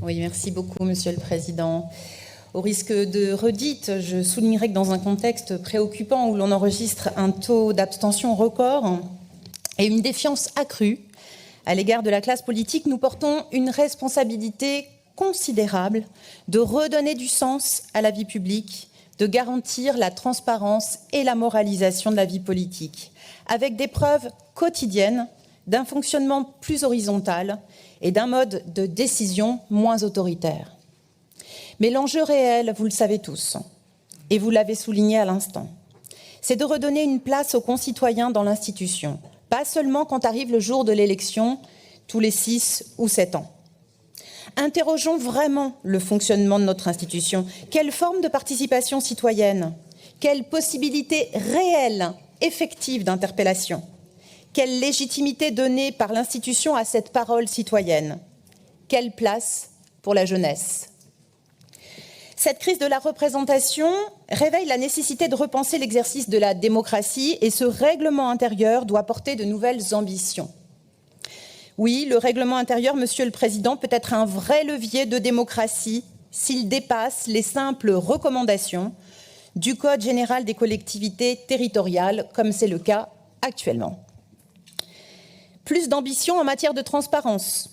Oui, merci beaucoup, Monsieur le Président. Au risque de redite, je soulignerai que dans un contexte préoccupant où l'on enregistre un taux d'abstention record et une défiance accrue à l'égard de la classe politique, nous portons une responsabilité considérable de redonner du sens à la vie publique, de garantir la transparence et la moralisation de la vie politique, avec des preuves quotidiennes d'un fonctionnement plus horizontal et d'un mode de décision moins autoritaire. Mais l'enjeu réel, vous le savez tous, et vous l'avez souligné à l'instant, c'est de redonner une place aux concitoyens dans l'institution, pas seulement quand arrive le jour de l'élection, tous les 6 ou 7 ans. Interrogeons vraiment le fonctionnement de notre institution. Quelle forme de participation citoyenne? Quelle possibilité réelle, effective d'interpellation? Quelle légitimité donnée par l'institution à cette parole citoyenne? Quelle place pour la jeunesse? Cette crise de la représentation réveille la nécessité de repenser l'exercice de la démocratie et ce règlement intérieur doit porter de nouvelles ambitions. Oui, le règlement intérieur, Monsieur le Président, peut être un vrai levier de démocratie s'il dépasse les simples recommandations du Code général des collectivités territoriales, comme c'est le cas actuellement. Plus d'ambition en matière de transparence.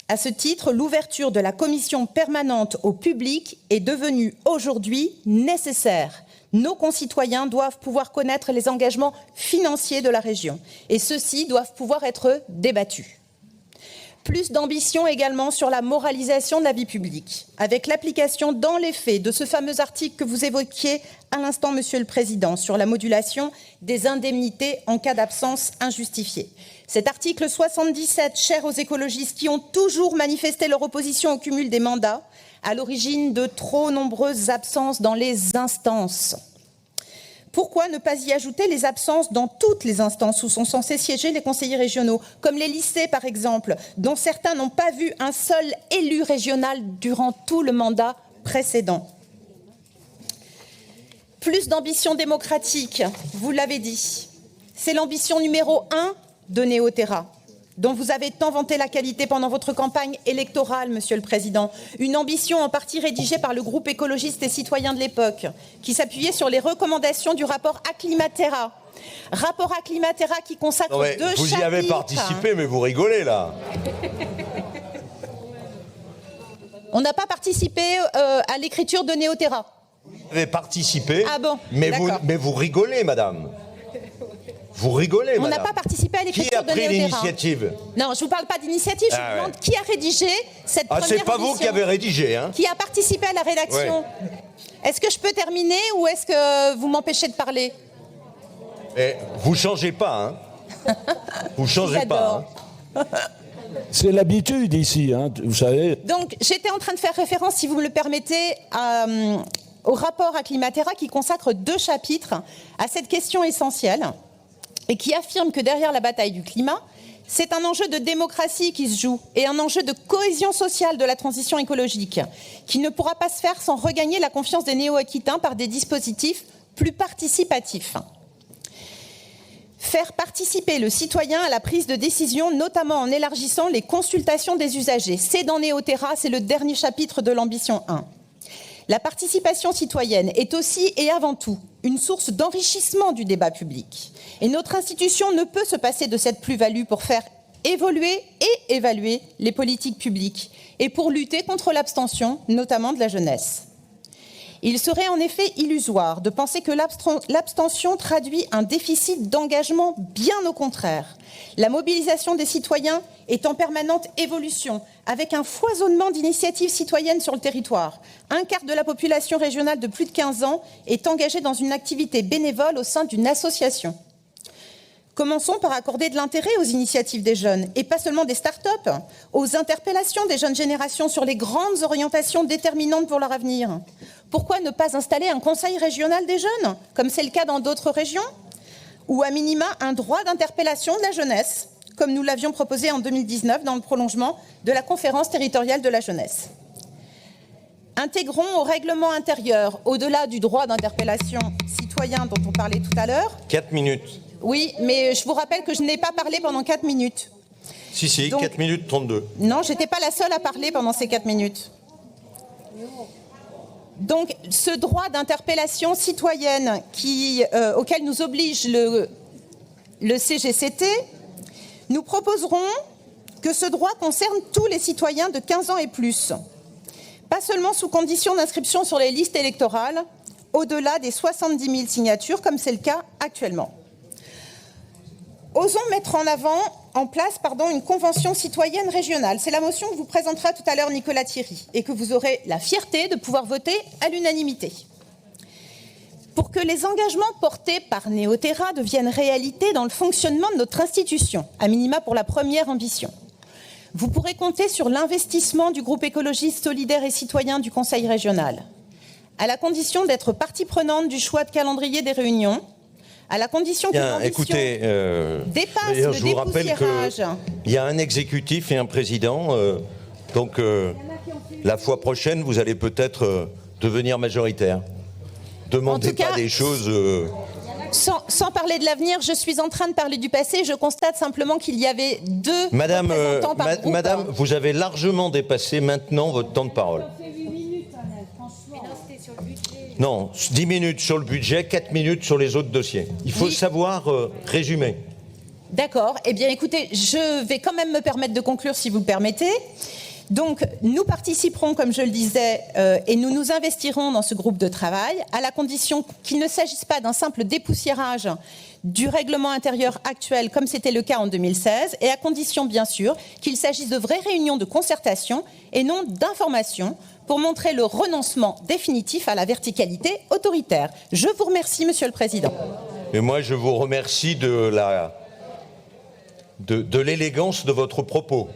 À ce titre, l'ouverture de la commission permanente au public est devenue aujourd'hui nécessaire. Nos concitoyens doivent pouvoir connaître les engagements financiers de la région et ceux-ci doivent pouvoir être débattus. Plus d'ambition également sur la moralisation de la vie publique, avec l'application dans les faits de ce fameux article que vous évoquiez à l'instant, Monsieur le Président, sur la modulation des indemnités en cas d'absence injustifiée. Cet article 77, cher aux écologistes qui ont toujours manifesté leur opposition au cumul des mandats, à l'origine de trop nombreuses absences dans les instances. Pourquoi ne pas y ajouter les absences dans toutes les instances où sont censés siéger les conseillers régionaux, comme les lycées par exemple, dont certains n'ont pas vu un seul élu régional durant tout le mandat précédent? Plus d'ambition démocratique, vous l'avez dit, c'est l'ambition numéro 1 de Néo-Terra, dont vous avez tant vanté la qualité pendant votre campagne électorale, Monsieur le Président. Une ambition en partie rédigée par le groupe écologiste et citoyen de l'époque, qui s'appuyait sur les recommandations du rapport Acclimatera. Rapport Acclimatera qui consacre 2 chapitres. Vous y avez participé, mais vous rigolez là. On n'a pas participé à l'écriture de Néo-Terra. Vous avez participé, ah bon, mais vous rigolez, madame. Vous rigolez, madame. On n'a pas participé à l'écriture de Néo-Terra. Qui a pris l'initiative? Non, je ne vous parle pas d'initiative, je vous demande qui a rédigé cette première édition. C'est pas vous qui avez rédigé, hein? Qui a participé à la rédaction? Ouais. Est-ce que je peux terminer ou est-ce que vous m'empêchez de parler? Vous changez pas, hein? Vous changez pas. Hein? C'est l'habitude ici, hein, vous savez. Donc, j'étais en train de faire référence, si vous me le permettez, au rapport Acclimatera qui consacre 2 chapitres à cette question essentielle et qui affirme que derrière la bataille du climat, c'est un enjeu de démocratie qui se joue et un enjeu de cohésion sociale de la transition écologique qui ne pourra pas se faire sans regagner la confiance des néo-aquitains par des dispositifs plus participatifs. Faire participer le citoyen à la prise de décision, notamment en élargissant les consultations des usagers. C'est dans Néo-Terra, c'est le dernier chapitre de l'ambition 1. La participation citoyenne est aussi et avant tout une source d'enrichissement du débat public. Et notre institution ne peut se passer de cette plus-value pour faire évoluer et évaluer les politiques publiques et pour lutter contre l'abstention, notamment de la jeunesse. Il serait en effet illusoire de penser que l'abstention traduit un déficit d'engagement, bien au contraire. La mobilisation des citoyens est en permanente évolution, avec un foisonnement d'initiatives citoyennes sur le territoire. 1/4 de la population régionale de plus de 15 ans est engagée dans une activité bénévole au sein d'une association. Commençons par accorder de l'intérêt aux initiatives des jeunes, et pas seulement des start-up, aux interpellations des jeunes générations sur les grandes orientations déterminantes pour leur avenir. Pourquoi ne pas installer un conseil régional des jeunes, comme c'est le cas dans d'autres régions? Ou à minima un droit d'interpellation de la jeunesse, comme nous l'avions proposé en 2019 dans le prolongement de la conférence territoriale de la jeunesse. Intégrons au règlement intérieur, au-delà du droit d'interpellation citoyen dont on parlait tout à l'heure. 4 minutes. Oui, mais je vous rappelle que je n'ai pas parlé pendant 4 minutes. Si, donc, 4 minutes 32. Non, je n'étais pas la seule à parler pendant ces 4 minutes. Donc, ce droit d'interpellation citoyenne auquel nous oblige le CGCT, nous proposerons que ce droit concerne tous les citoyens de 15 ans et plus, pas seulement sous condition d'inscription sur les listes électorales, au-delà des 70 000 signatures, comme c'est le cas actuellement. Osons mettre en place une convention citoyenne régionale. C'est la motion que vous présentera tout à l'heure Nicolas Thierry et que vous aurez la fierté de pouvoir voter à l'unanimité. Pour que les engagements portés par Néoterra deviennent réalité dans le fonctionnement de notre institution, à minima pour la première ambition, vous pourrez compter sur l'investissement du groupe écologiste solidaire et citoyen du Conseil régional, à la condition d'être partie prenante du choix de calendrier des réunions, à la condition que l'ambition dépasse le je vous rappelle qu'il y a un exécutif et un président, donc la fois prochaine, vous allez peut-être devenir majoritaire. Demandez pas des choses... Sans parler de l'avenir, je suis en train de parler du passé. Je constate simplement qu'il y avait deux représentants par groupe. Madame, vous avez largement dépassé maintenant votre temps de parole. Non, 10 minutes sur le budget, 4 minutes sur les autres dossiers. Il faut savoir résumer. D'accord. Eh bien, écoutez, je vais quand même me permettre de conclure, si vous le permettez. Donc, nous participerons, comme je le disais, et nous nous investirons dans ce groupe de travail, à la condition qu'il ne s'agisse pas d'un simple dépoussiérage du règlement intérieur actuel, comme c'était le cas en 2016, et à condition, bien sûr, qu'il s'agisse de vraies réunions de concertation et non d'information, pour montrer le renoncement définitif à la verticalité autoritaire. Je vous remercie, Monsieur le Président. Et moi, je vous remercie de l'élégance de votre propos.